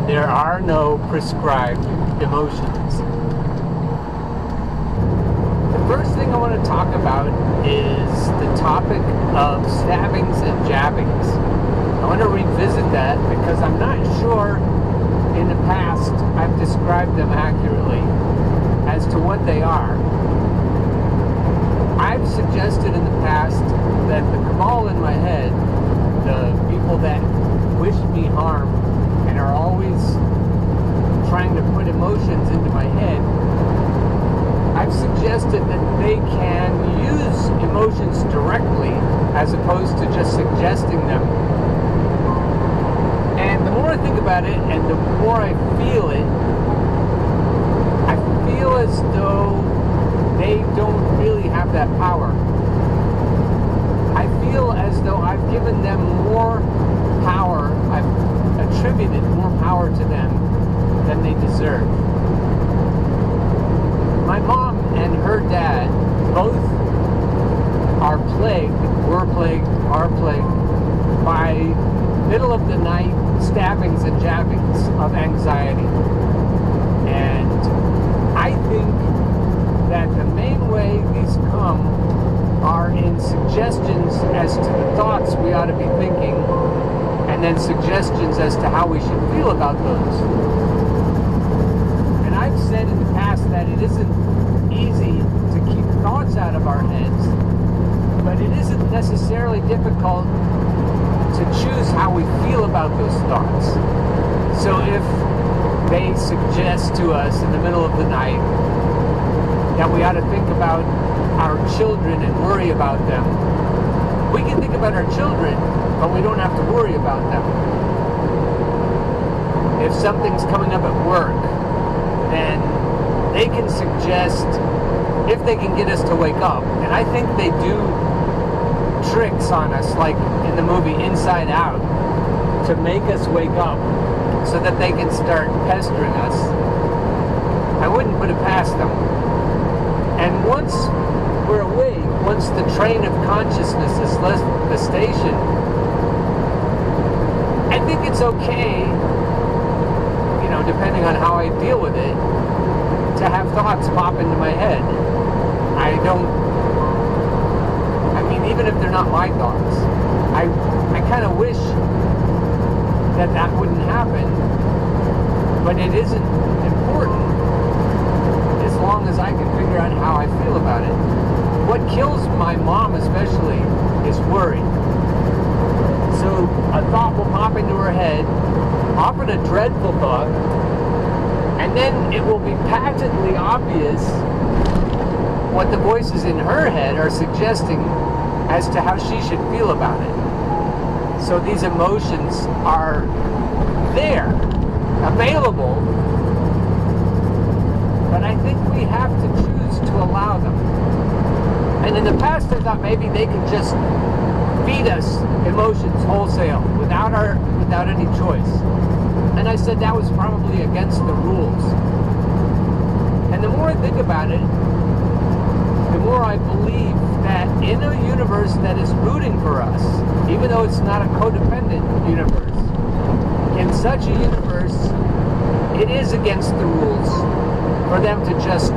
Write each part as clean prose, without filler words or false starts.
There are no prescribed emotions. The first thing I want to talk about is the topic of stabbings and jabbings. I want to revisit that because I'm not sure in the past I've described them accurately as to what they are. I've suggested in the past that the cabal in my head, the people that wish me harm and are always trying to put emotions into my head, I've suggested that they can use emotions directly as opposed to just suggesting them. And the more I think about it and the more I feel it, I feel as though they don't really have that power. I feel as though I've given them more power, I've attributed more power to them than they deserve. My mom and her dad both are plagued by middle of the night stabbings and jabbings of anxiety. And I think that the main way these come are in suggestions as to the thoughts we ought to be thinking, and then suggestions as to how we should feel about those. And I've said in the past that it isn't easy to keep thoughts out of our heads, but it isn't necessarily difficult to choose how we feel about those thoughts. So if they suggest to us in the middle of the night that we ought to think about our children and worry about them, we can think about our children, but we don't have to worry about them. If something's coming up at work, then they can suggest, if they can get us to wake up, and I think they do tricks on us, like in the movie Inside Out, to make us wake up so that they can start pestering us. I wouldn't put it past them. And once we're awake, once the train of consciousness has left the station, I think it's okay, depending on how I deal with it, to have thoughts pop into my head. Even if they're not my thoughts, I kind of wish that wouldn't happen, but it isn't important as long as I can figure out how I feel about it. What kills my mom especially is worry. So a thought will pop into her head, often a dreadful thought, and then it will be patently obvious what the voices in her head are suggesting as to how she should feel about it. So these emotions are there, available, but I think we have to choose to allow them. And in the past I thought maybe they could just feed us emotions wholesale without any choice. And I said that was probably against the rules. And the more I think about it, the more I believe that in a universe that is rooting for us, even though it's not a codependent universe, in such a universe, it is against the rules for them to just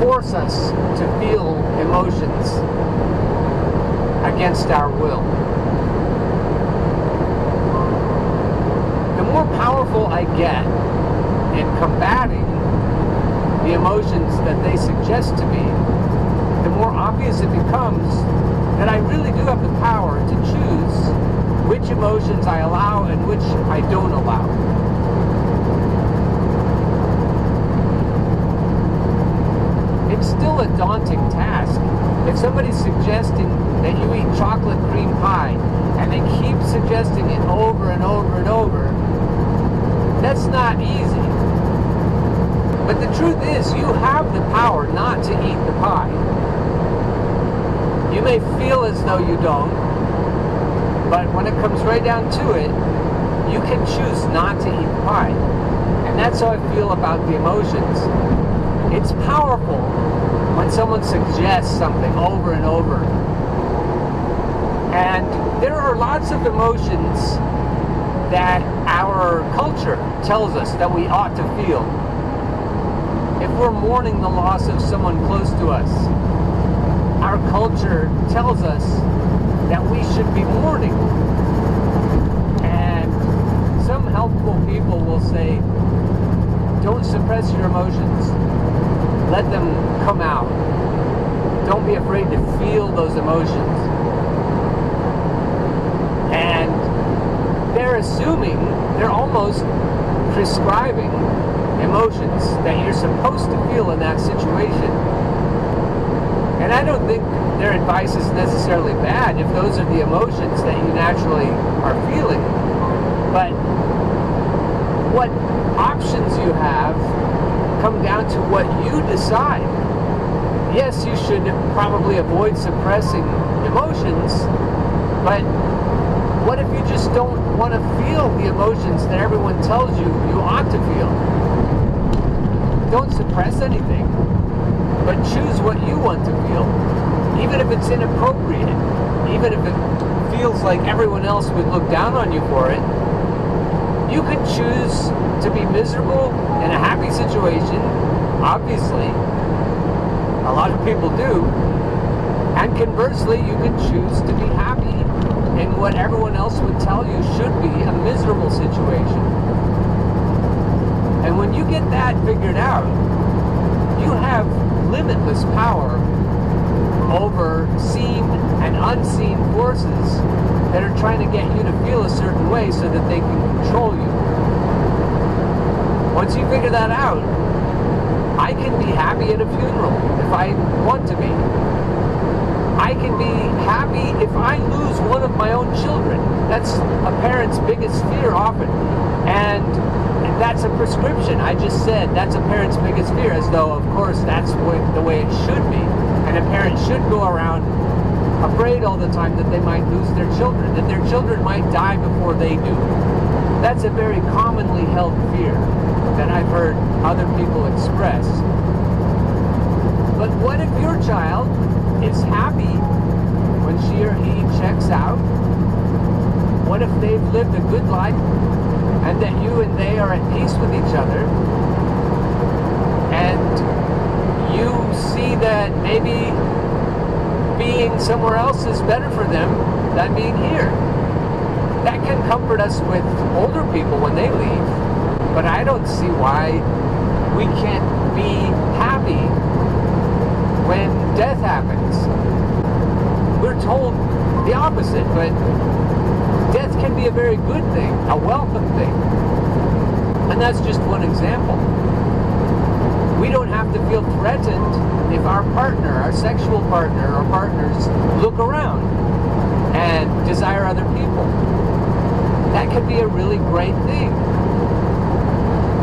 force us to feel emotions against our will. The more powerful I get in combating the emotions that they suggest to me, the more obvious it becomes that I really do have the power to choose which emotions I allow and which I don't allow. It's still a daunting task. If somebody's suggesting that you eat chocolate cream pie and they keep suggesting it over and over and over, that's not easy. But the truth is, you have the power not to eat the pie. You may feel as though you don't, but when it comes right down to it, you can choose not to eat the pie. And that's how I feel about the emotions. It's powerful when someone suggests something over and over. And there are lots of emotions that our culture tells us that we ought to feel. If we're mourning the loss of someone close to us, our culture tells us that we should be mourning. And some helpful people will say, don't suppress your emotions. Let them come out. Don't be afraid to feel those emotions. And they're assuming, they're almost prescribing emotions that you're supposed to feel in that situation. And I don't think their advice is necessarily bad if those are the emotions that you naturally are feeling. But what options you have come down to what you decide. Yes, you should probably avoid suppressing emotions, but what if you just don't want to feel the emotions that everyone tells you you ought to feel? Don't suppress anything, but choose what you want to feel. Even if it's inappropriate, even if it feels like everyone else would look down on you for it, you could choose to be miserable in a happy situation. Obviously, a lot of people do. And conversely, you could choose to be happy in what everyone else would tell you should be a miserable situation. And when you get that figured out, you have limitless power over seen and unseen forces that are trying to get you to feel a certain way so that they can control you. Once you figure that out, I can be happy at a funeral if I want to be. I can be happy if I lose one of my own children. That's a parent's biggest fear often. And that's a prescription. I just said that's a parent's biggest fear, as though, of course, that's the way it should be. And a parent should go around afraid all the time that they might lose their children, that their children might die before they do. That's a very commonly held fear that I've heard other people express. But what if your child is happy when she or he checks out? What if they've lived a good life and that you and they are at peace with each other, and you see that maybe being somewhere else is better for them than being here? That can comfort us with older people when they leave, but I don't see why we can't be happy when death happens. We're told the opposite, but death can be a very good thing, a welcome thing. And that's just one example. We don't have to feel threatened if our partner, our sexual partner or partners look around and desire other people. That could be a really great thing.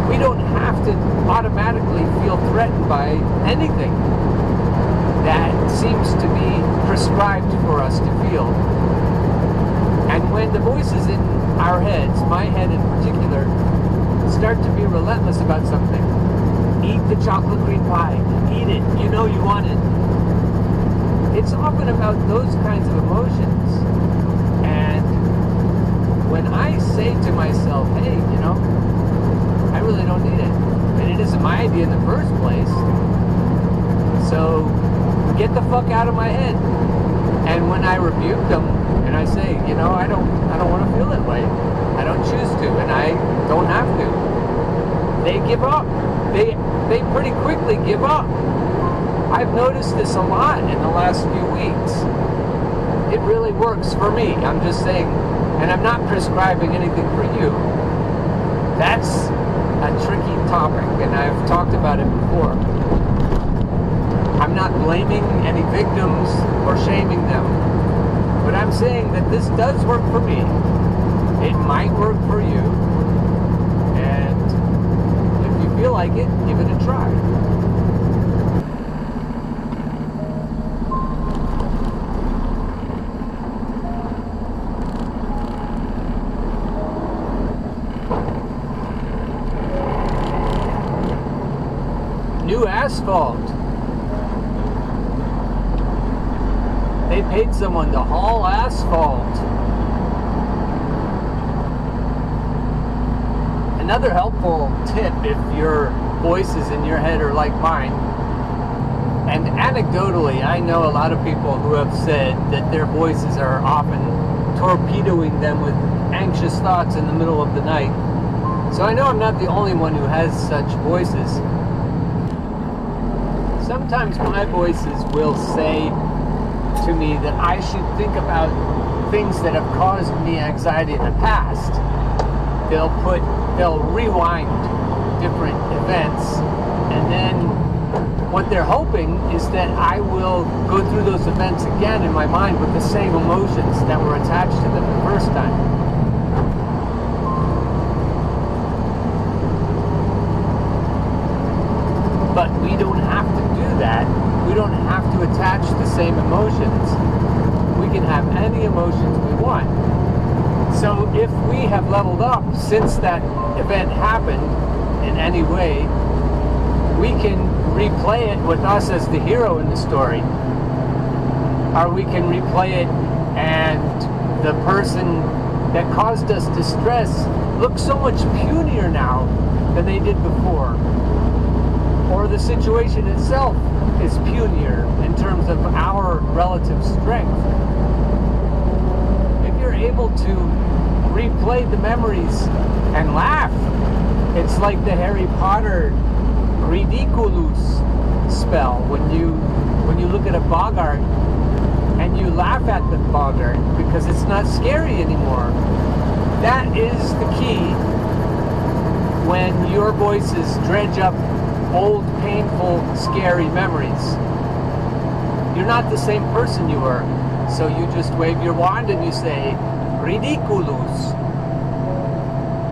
We don't have to automatically feel threatened by anything that seems to be prescribed for us to feel. And when the voices in our heads, my head in particular, start to be relentless about something, eat the chocolate cream pie, eat it, you know you want it. It's often about those kinds of emotions. And when I say to myself, hey, you know, I really don't need it, and it isn't my idea in the first place, so get the fuck out of my head. And when I rebuke them and I say, you know, I don't want to feel that way, I don't choose to, and I don't have to, they give up. They pretty quickly give up. I've noticed this a lot in the last few weeks. It really works for me. I'm just saying, and I'm not prescribing anything for you. That's a tricky topic, and I've talked about it before. I'm not blaming any victims or shaming them, but I'm saying that this does work for me. It might work for you, and if you feel like it, give it a try. New asphalt. They paid someone to haul asphalt. Another helpful tip, if your voices in your head are like mine, and anecdotally, I know a lot of people who have said that their voices are often torpedoing them with anxious thoughts in the middle of the night. So I know I'm not the only one who has such voices. Sometimes my voices will say to me that I should think about things that have caused me anxiety in the past. They'll rewind different events, and then what they're hoping is that I will go through those events again in my mind with the same emotions that were attached to them the first time. But we don't have to do that. We don't have to attach the same emotions. We can have any emotions we want. So if we have leveled up since that event happened in any way, we can replay it with us as the hero in the story. Or we can replay it and the person that caused us distress looks so much punier now than they did before. Or the situation itself is punier in terms of our relative strength. If you're able to replay the memories and laugh, it's like the Harry Potter Riddikulus spell. When you look at a boggart and you laugh at the boggart because it's not scary anymore. That is the key when your voices dredge up old, painful, scary memories. You're not the same person you were. So you just wave your wand and you say, Riddikulus.